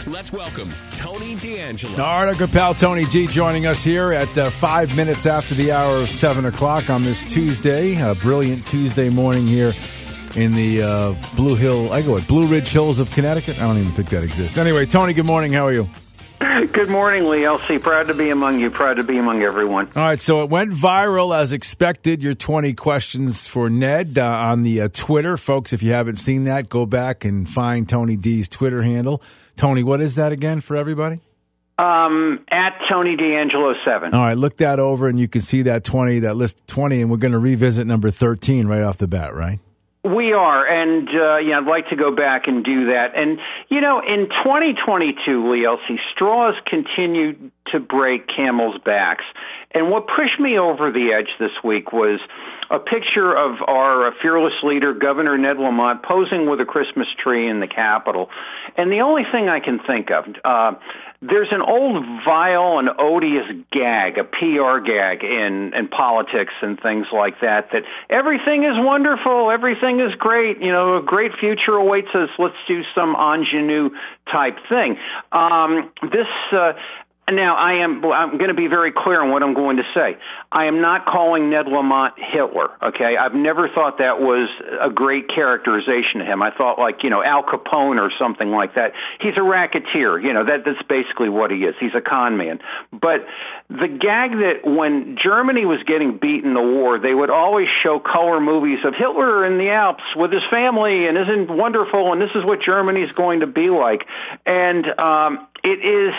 Let's welcome Tony D'Angelo. All right, our good pal Tony G joining us here at 5 minutes after the hour of 7 o'clock on this Tuesday, a brilliant Tuesday morning here in the Blue Ridge Hills of Connecticut. I don't even think that exists. Anyway, Tony, good morning. How are you? Good morning, Lee Elci. Proud to be among you. Proud to be among everyone. All right, so it went viral as expected, your 20 questions for Ned on the Twitter. Folks, if you haven't seen that, go back and find Tony D's Twitter handle. Tony, what is that again for everybody? At Tony D'Angelo 7. All right, look that over, and you can see that list of 20, and we're going to revisit number 13 right off the bat, right? We are, and I'd like to go back and do that. And, in 2022, Lee Elci, straws continued to break camels' backs. And what pushed me over the edge this week was a picture of our fearless leader, Governor Ned Lamont, posing with a Christmas tree in the Capitol. And the only thing I can think of, there's an old vile and odious gag, a PR gag in politics and things like that everything is wonderful, everything is great, a great future awaits us, let's do some ingenue type thing. Now, I'm going to be very clear on what I'm going to say. I am not calling Ned Lamont Hitler, okay? I've never thought that was a great characterization of him. I thought Al Capone or something like that. He's a racketeer. That's basically what he is. He's a con man. But the gag that when Germany was getting beat in the war, they would always show color movies of Hitler in the Alps with his family, and isn't wonderful, and this is what Germany's going to be like. And it is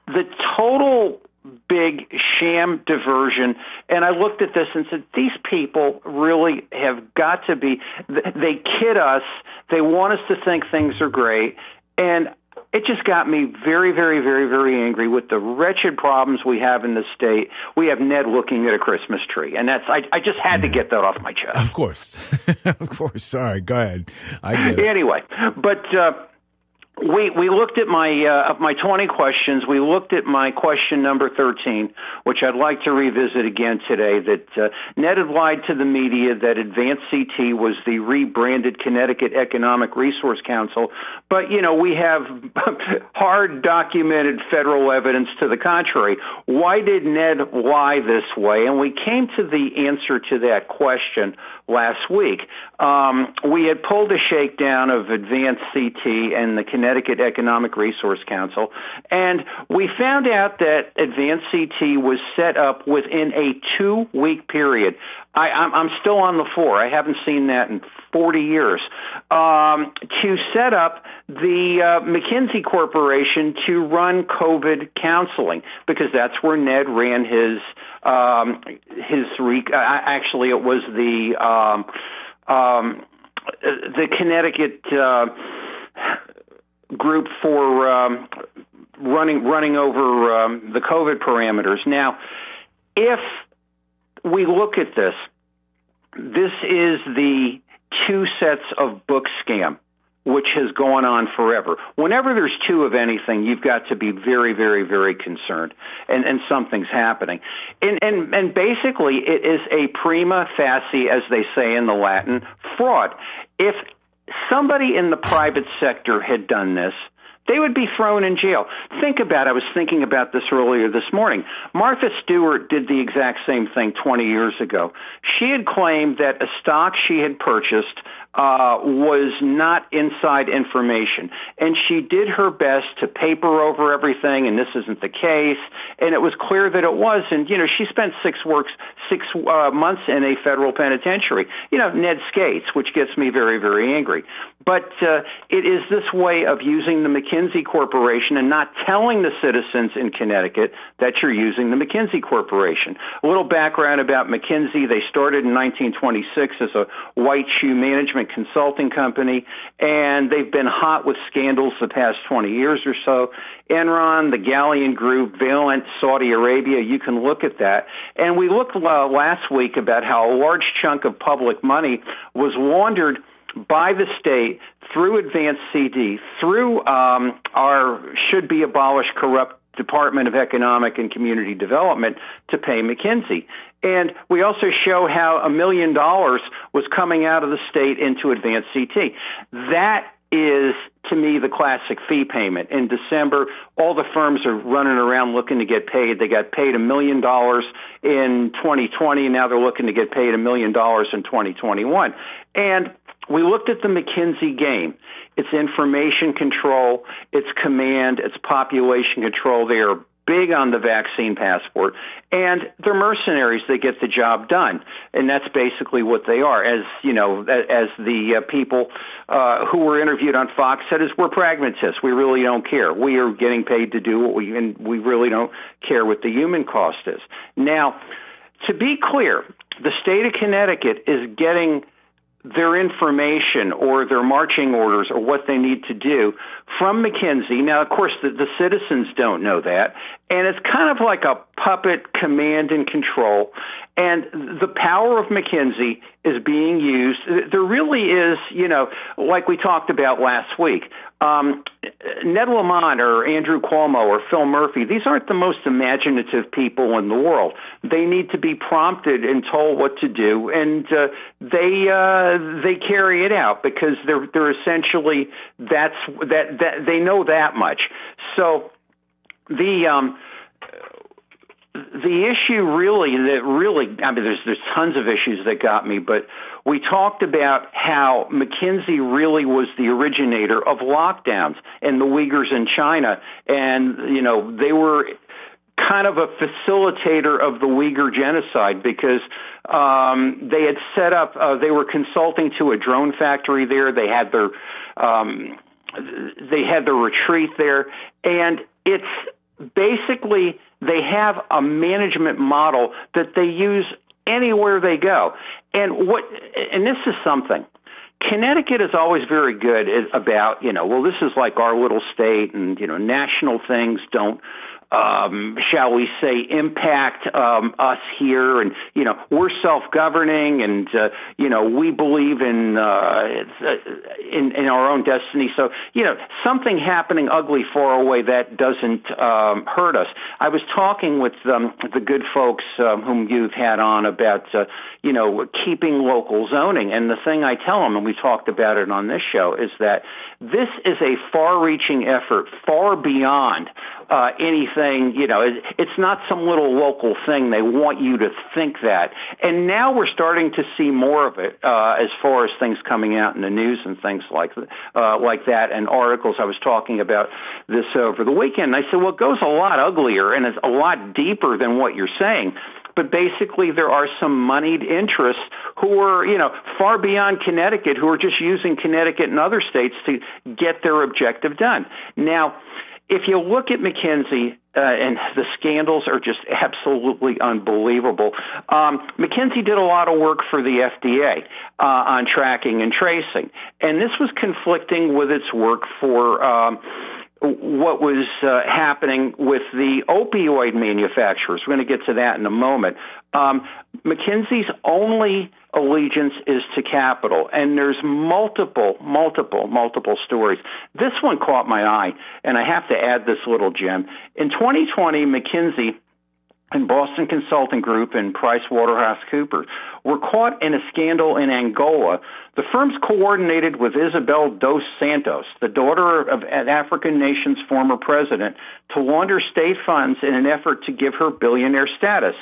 the total big sham diversion. And I looked at this and said, these people really have got to be, they kid us. They want us to think things are great. And it just got me very, very, very, very angry with the wretched problems we have in the state. We have Ned looking at a Christmas tree. And I just had to get that off my chest. Of course. Of course. Sorry. Go ahead. I get it. Anyway, but we looked at my 20 questions. We looked at my question number 13, which I'd like to revisit again today, that Ned had lied to the media that Advanced CT was the rebranded Connecticut Economic Resource Council. But, we have hard documented federal evidence to the contrary. Why did Ned lie this way? And we came to the answer to that question last week. We had pulled a shakedown of Advanced CT and the Connecticut Economic Resource Council, and we found out that Advanced CT was set up within a 2-week period. I'm still on the floor. I haven't seen that in 40 years. To set up the McKinsey Corporation to run COVID counseling, because that's where Ned ran his actually it was the Connecticut group for running over the COVID parameters. Now, if we look at this is the 2 sets of book scam, which has gone on forever. Whenever there's 2 of anything, you've got to be very, very, very concerned, and something's happening. And basically, it is a prima facie, as they say in the Latin, fraud. If somebody in the private sector had done this, they would be thrown in jail. Think about it. I was thinking about this earlier this morning. Martha Stewart did the exact same thing 20 years ago. She had claimed that a stock she had purchased was not inside information, and she did her best to paper over everything, and this isn't the case, and it was clear that it was. And she spent 6 months in a federal penitentiary. Ned skates, which gets me very, very angry. But it is this way of using the McKinsey Corporation and not telling the citizens in Connecticut that you're using the McKinsey Corporation. A little background about McKinsey. They started in 1926 as a white shoe management consulting company, and they've been hot with scandals the past 20 years or so. Enron, the Galleon Group, Valent, Saudi Arabia, you can look at that. And we looked last week about how a large chunk of public money was laundered by the state through Advanced CD, through our should-be-abolished corrupt Department of Economic and Community Development to pay McKinsey. And we also show how $1 million was coming out of the state into Advanced CT. That is to me, the classic fee payment. In December, all the firms are running around looking to get paid. They got paid $1 million in 2020. Now they're looking to get paid $1 million in 2021. And we looked at the McKinsey game. It's information control, it's command, it's population control. They are big on the vaccine passport, and they're mercenaries. They get the job done, and that's basically what they are. As you know, as the people who were interviewed on Fox said, is we're pragmatists. We really don't care. We are getting paid to do what and we really don't care what the human cost is. Now, to be clear, the state of Connecticut is getting their information or their marching orders or what they need to do from McKinsey. Now, of course, the citizens don't know that, and it's kind of like a puppet command and control, and the power of McKinsey is being used. There really is, like we talked about last week, Ned Lamont or Andrew Cuomo or Phil Murphy, these aren't the most imaginative people in the world. They need to be prompted and told what to do, and they carry it out because they're essentially that they know that much. So the issue really, I mean, there's tons of issues that got me, but we talked about how McKinsey really was the originator of lockdowns and the Uyghurs in China, and they were kind of a facilitator of the Uyghur genocide because they had set up, they were consulting to a drone factory there. They had their retreat there, and it's basically they have a management model that they use anywhere they go. And this is something. Connecticut is always very good about, this is like our little state, and national things don't shall we say, impact us here, and we're self-governing, and we believe in our own destiny. So something happening ugly far away that doesn't hurt us. I was talking with the good folks whom you've had on about keeping local zoning, and the thing I tell them, and we talked about it on this show, is that this is a far-reaching effort, far beyond anything. It's not some little local thing. They want you to think that. And now we're starting to see more of it as far as things coming out in the news and things like that, and articles. I was talking about this over the weekend. I said, well, it goes a lot uglier, and it's a lot deeper than what you're saying. But basically, there are some moneyed interests who are, far beyond Connecticut, who are just using Connecticut and other states to get their objective done. Now, if you look at McKinsey, and the scandals are just absolutely unbelievable. McKinsey did a lot of work for the FDA on tracking and tracing, and this was conflicting with its work for what was happening with the opioid manufacturers. We're going to get to that in a moment. McKinsey's only allegiance is to capital, and there's multiple stories. This one caught my eye, and I have to add this little gem. In 2020, McKinsey and Boston Consulting Group and PricewaterhouseCoopers were caught in a scandal in Angola. The firms coordinated with Isabel dos Santos, the daughter of an African nation's former president, to launder state funds in an effort to give her billionaire status.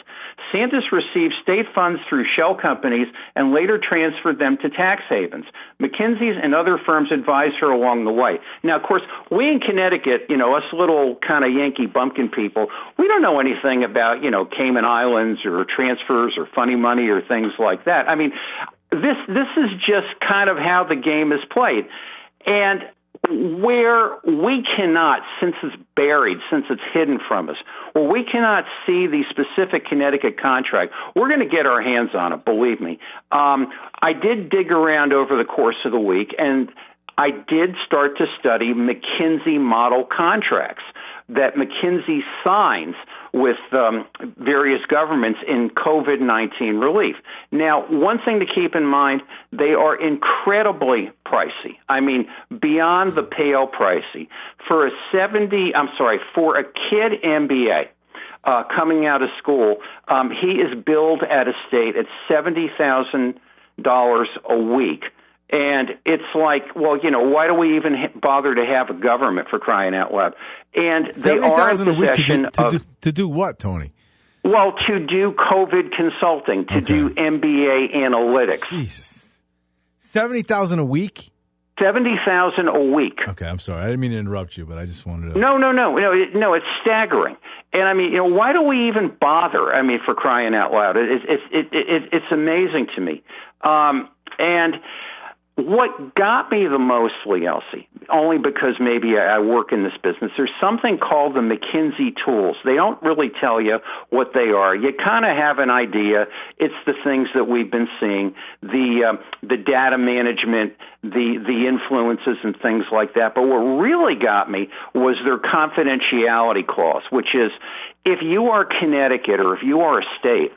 Santos received state funds through shell companies and later transferred them to tax havens. McKinsey's and other firms advised her along the way. Now, of course, we in Connecticut, us little kind of Yankee bumpkin people, we don't know anything about, Cayman Islands or transfers or funny money or things like that. I mean, this is just kind of how the game is played. And where we cannot, since it's buried, since it's hidden from us, where we cannot see the specific Connecticut contract, we're going to get our hands on it, believe me. I did dig around over the course of the week, and I did start to study McKinsey model contracts that McKinsey signs with various governments in COVID-19 relief. Now, one thing to keep in mind, they are incredibly pricey. I mean, beyond the pale pricey. For a kid MBA coming out of school, he is billed at a state at $70,000 a week. And it's like, well, why do we even bother to have a government, for crying out loud? And they are in possession to do what, Tony? Well, to do COVID consulting, to do MBA analytics. Jesus. $70,000 a week? $70,000 a week. Okay, I'm sorry. I didn't mean to interrupt you, but I just wanted to... No, it's staggering. And I mean, why do we even bother? I mean, for crying out loud, it's amazing to me. And what got me the most, Lee Elci, only because maybe I work in this business, there's something called the McKinsey tools. They don't really tell you what they are. You kind of have an idea. It's the things that we've been seeing, the data management, the influences and things like that. But what really got me was their confidentiality clause, which is if you are Connecticut or if you are a state,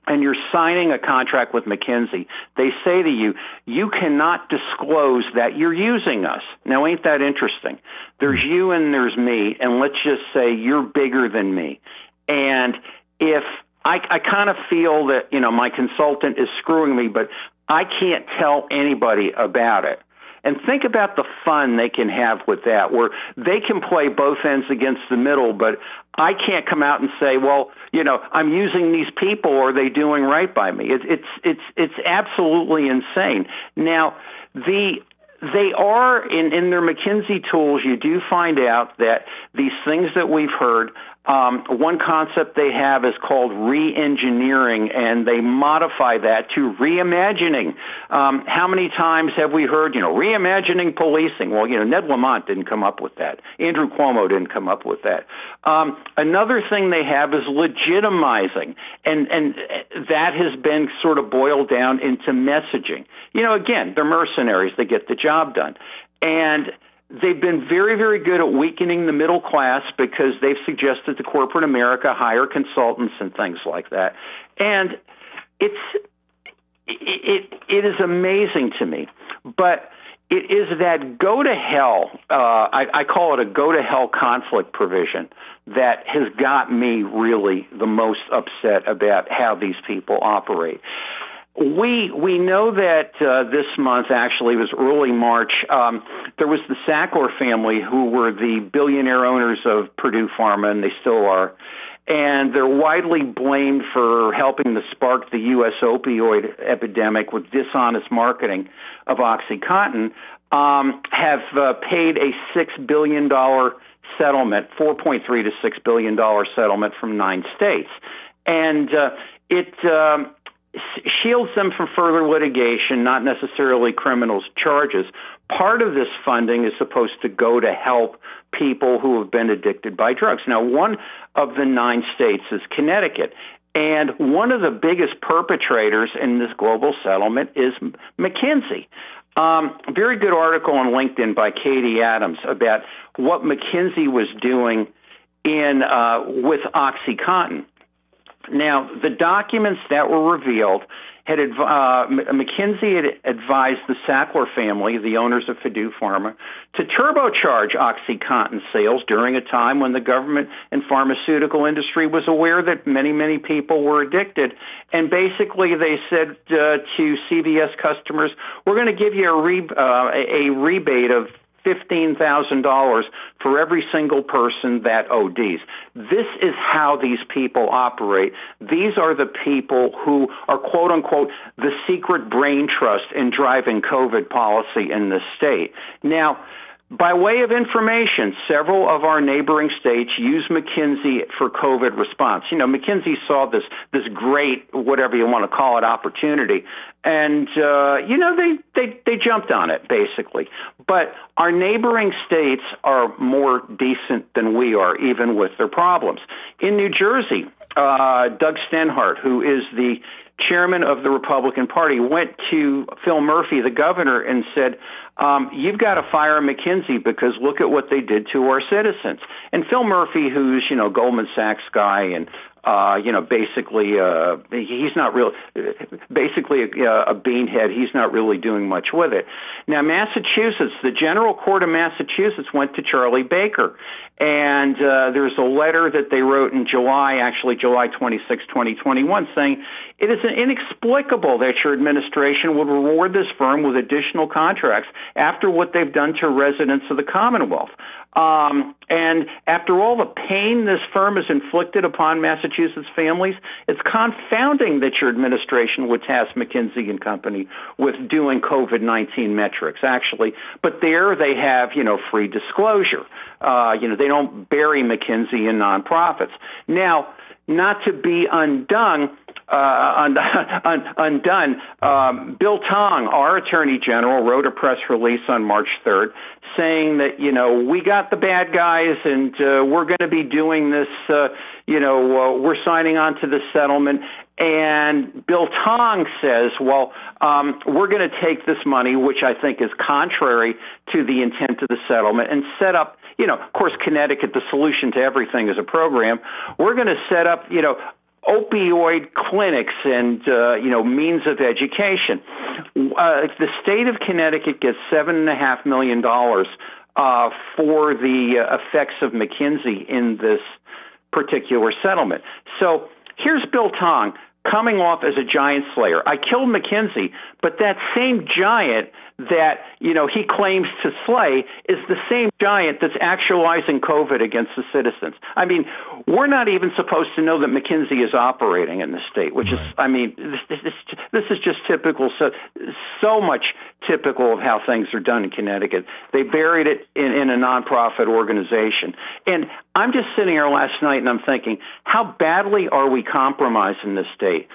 and you're signing a contract with McKinsey, they say to you, you cannot disclose that you're using us. Now, ain't that interesting? There's you and there's me, and let's just say you're bigger than me. And if I kind of feel that, my consultant is screwing me, but I can't tell anybody about it. And think about the fun they can have with that, where they can play both ends against the middle, but I can't come out and say, well, I'm using these people. Are they doing right by me? It's absolutely insane. Now, they are in their McKinsey tools. You do find out that these things that we've heard. One concept they have is called re-engineering, and they modify that to reimagining. How many times have we heard, reimagining policing? Well, Ned Lamont didn't come up with that. Andrew Cuomo didn't come up with that. Another thing they have is legitimizing, and that has been sort of boiled down into messaging. Again, they're mercenaries. They get the job done. And they've been very, very good at weakening the middle class because they've suggested to corporate America hire consultants and things like that. And it is amazing to me. But it is that go to hell, I call it a go to hell conflict provision, that has got me really the most upset about how these people operate. We know that this month, actually, it was early March, there was the Sackler family who were the billionaire owners of Purdue Pharma, and they still are. And they're widely blamed for helping to spark the U.S. opioid epidemic with dishonest marketing of OxyContin, have paid a $6 billion settlement, $4.3 to $6 billion settlement from 9 states. And it shields them from further litigation, not necessarily criminal charges. Part of this funding is supposed to go to help people who have been addicted by drugs. Now, one of the 9 states is Connecticut, and one of the biggest perpetrators in this global settlement is McKinsey. Very good article on LinkedIn by Katie Adams about what McKinsey was doing with OxyContin. Now, the documents that were revealed had McKinsey had advised the Sackler family, the owners of Purdue Pharma, to turbocharge OxyContin sales during a time when the government and pharmaceutical industry was aware that many, many people were addicted. And basically, they said to CVS customers, "We're going to give you a rebate of $15,000 for every single person that ODs." This is how these people operate. These are the people who are, quote unquote, the secret brain trust in driving COVID policy in this state. Now, by way of information, several of our neighboring states use McKinsey for COVID response. McKinsey saw this great, whatever you want to call it, opportunity, and they jumped on it basically. But our neighboring states are more decent than we are, even with their problems. In New Jersey, Doug Stenhart, who is the chairman of the Republican Party, went to Phil Murphy, the governor, and said, you've got to fire McKinsey because look at what they did to our citizens. And Phil Murphy, who's, Goldman Sachs guy and basically, he's not real. Basically, a beanhead. He's not really doing much with it. Now, Massachusetts, the General Court of Massachusetts went to Charlie Baker, and there's a letter that they wrote in July 26, 2021, saying it is inexplicable that your administration would reward this firm with additional contracts after what they've done to residents of the Commonwealth. And after all the pain this firm has inflicted upon Massachusetts families, it's confounding that your administration would task McKinsey and Company with doing COVID-19 metrics, actually. But there they have, free disclosure. They don't bury McKinsey in nonprofits. Now, not to be undone, Bill Tong, our Attorney General, wrote a press release on March 3rd saying that, we got the bad guys and we're going to be doing this, we're signing on to the settlement. And Bill Tong says, we're going to take this money, which I think is contrary to the intent of the settlement, and set up, of course, Connecticut, the solution to everything is a program. We're going to set up, opioid clinics and, means of education. The state of Connecticut gets $7.5 million for the effects of McKinsey in this particular settlement. So here's Bill Tong coming off as a giant slayer. I killed McKinsey, but that same giant that, he claims to slay is the same giant that's actualizing COVID against the citizens. I mean, we're not even supposed to know that McKinsey is operating in the state, which is, this is just typical, so much typical of how things are done in Connecticut. They buried it in a nonprofit organization. And I'm just sitting here last night and I'm thinking, how badly are we compromised in this state?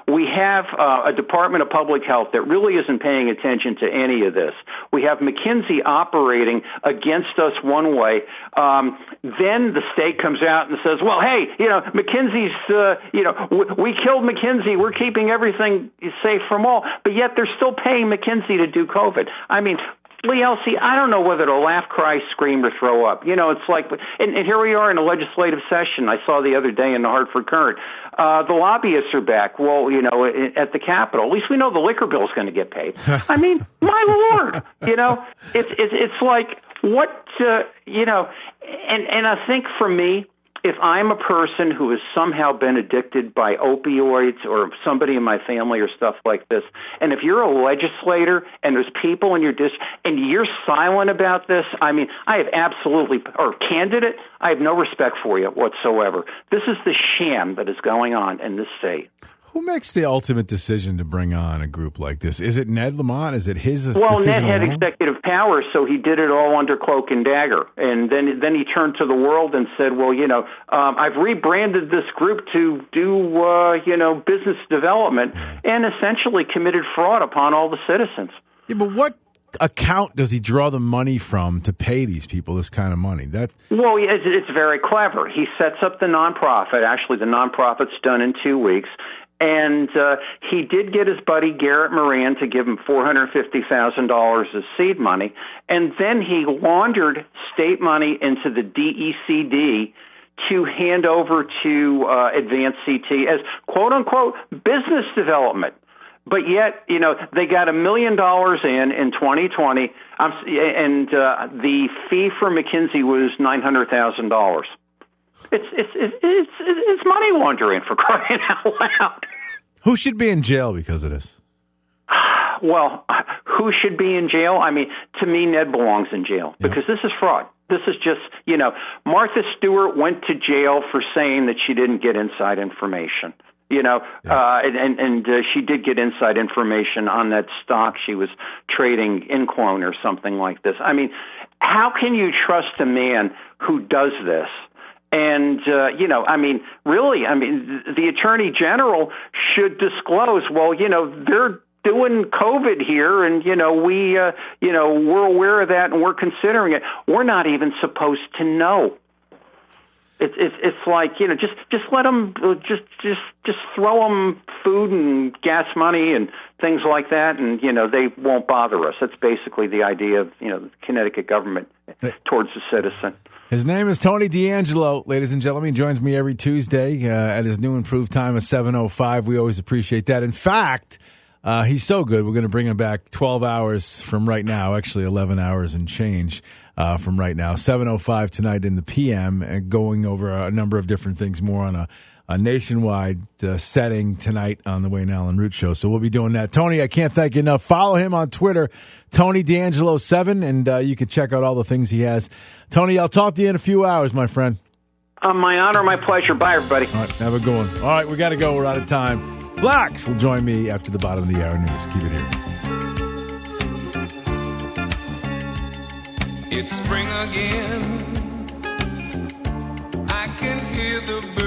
We have a Department of Public Health that really isn't paying attention to any of this. We have McKinsey operating against us one way. Then the state comes out and says, well, hey, McKinsey's, we killed McKinsey. We're keeping everything safe from all. But yet they're still paying McKinsey to do COVID. I mean, Lee Elci, I don't know whether to laugh, cry, scream, or throw up. It's like, and here we are in a legislative session. I saw the other day in the Hartford Courant. The lobbyists are back. Well, at the Capitol, at least we know the liquor bill is going to get paid. I mean, my Lord, it's like what, and I think for me, if I'm a person who has somehow been addicted by opioids or somebody in my family or stuff like this, and if you're a legislator and there's people in your district and you're silent about this, I mean, I have candidate, I have no respect for you whatsoever. This is the sham that is going on in this state. Who makes the ultimate decision to bring on a group like this? Is it Ned Lamont? Is it his decision? Well, Ned had executive powers, so he did it all under cloak and dagger. And then he turned to the world and said, well, I've rebranded this group to do, business development, and essentially committed fraud upon all the citizens. Yeah, but what account does he draw the money from to pay these people this kind of money? Well, it's very clever. He sets up the nonprofit. Actually, the nonprofit's done in 2 weeks. And he did get his buddy Garrett Moran to give him $450,000 as seed money, and then he laundered state money into the DECD to hand over to Advanced CT as quote-unquote business development. But yet, they got $1 million in 2020, and the fee for McKinsey was $900,000. It's money laundering, for crying out loud. Who should be in jail because of this? Well, who should be in jail? I mean, to me, Ned belongs in jail because this is fraud. This is just, Martha Stewart went to jail for saying that she didn't get inside information. And she did get inside information on that stock she was trading in Clone or something like this. I mean, how can you trust a man who does this? And, really, the Attorney General should disclose, well, they're doing COVID here and, we're aware of that and we're considering it. We're not even supposed to know. It's like, just let them, just throw them food and gas money and things like that, and, they won't bother us. That's basically the idea of, the Connecticut government towards the citizen. His name is Tony D'Angelo, ladies and gentlemen. He joins me every Tuesday at his new improved time of 7:05. We always appreciate that. In fact, he's so good, we're going to bring him back 12 hours from right now, actually 11 hours and change from right now. 7:05 tonight in the PM, going over a number of different things more on a nationwide setting tonight on the Wayne Allen Root Show. So we'll be doing that. Tony, I can't thank you enough. Follow him on Twitter, Tony D'Angelo7, and you can check out all the things he has. Tony, I'll talk to you in a few hours, my friend. My honor, my pleasure. Bye, everybody. All right, have a good one. All right, we got to go. We're out of time. Blacks will join me after the bottom of the hour news. Keep it here. It's spring again. I can hear the